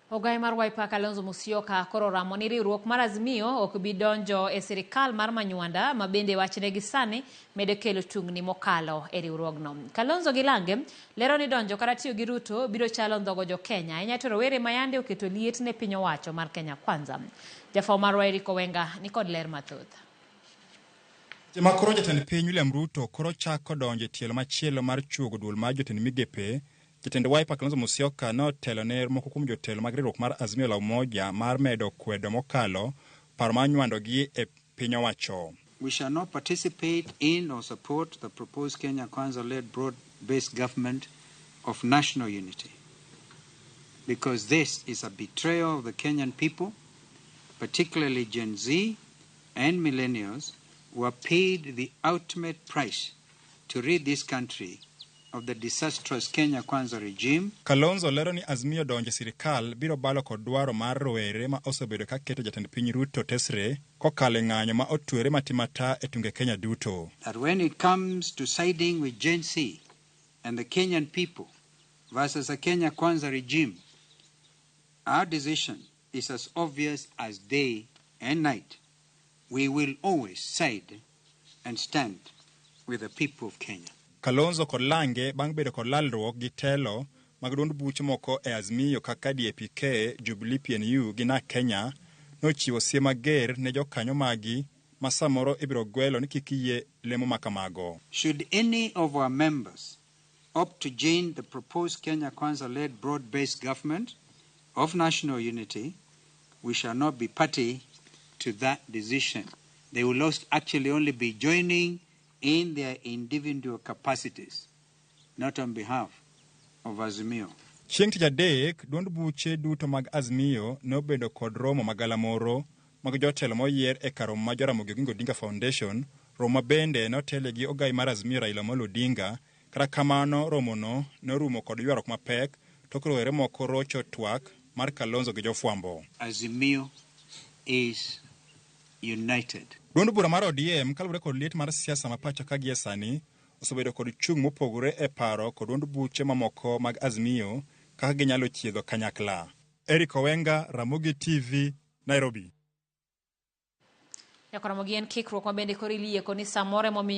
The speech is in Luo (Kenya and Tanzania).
Ogai mar Wiper Kalonzo Musyoka koro ramo ni riwruok mar Azimio ok bi donjo e sirkal mar Manywanda ma bende wachne gi sani medo kelo tungni mokalo e riwruogno. Kalonzo gi Lange lero ni donjo kata tiyo gi Ruto biro chalo ndhogo jokenya. Inyato rowere mayande oketo liet ne piny owacho mar Kenya Kwanza. Jafo mar Eriko Wenga ni kod ler mathoth. Jama koro jatend piny William Ruto koro chako donjo e tielo machielo mar chuogo duol mar jotend migepe. Jatend Wiper Kalonzo Musyoka notelo ne moko kuom jotelo mag riwruok mar Azimio la Umoja mar medo kwedo mokalo paro manywandogi e piny owacho. We shall not participate in or support the proposed Kenya Kwanza-led broad-based government of national unity, because this is a betrayal of the Kenyan people, particularly Gen Z and millennials, who are paid the ultimate price to rid this country of the disastrous Kenya Kwanza regime. Kalonzo lero ni Azimio donje sirkal biro balo kod dwaro mar rowere ma osebedo ka keto jatend piny Ruto tesre kokale ng'anyo ma otwere matimata e tunge Kenya duto. That when it comes to siding with Gen Z and the Kenyan people versus the Kenya Kwanza regime, our decision is as obvious as day and night. We will always side and stand with the people of Kenya. Kalonzo kod Lange bang' bedo kod lalruok gi telo mag duond buche moko e Azimio kaka DAP-K, Jubilee PNU gi NARC Kenya nochiwo siem mager ne jokanyo magi ma samoro ibiro gwelo ni kik yie lemo makamago. Should any of our members opt to join the proposed Kenya Kwanza-led broad-based government of national unity, we shall not be party to that decision. They will actually only be joining in their individual capacities, not on behalf of Azimio. Chieng' tich adek, duond buche duto mag Azimio nobedo kod romo magalamoro mag jotelo moyier e kar romo ma Ramogi Odinga Foundation, romo bende notele gi ogai mar Azimio Raila Amolo Odinga. Kata kamano romono norumo kod ywaruok mapek to rowere moko rocho twak mar Kalonzo gi jofwambo. Azimio is united. Duond bura mar ODM kaluwore kod liet mar siasa ma pacho ka gie sani osebedo kod chung' mopogore e paro kod duond buche mamoko mag Azimio kaka ginyalo chiedho kanyakla. Eriko Wenga, Ramogi TV, Nairobi. Ramogi en kikruok mabende koro ilieko ni samore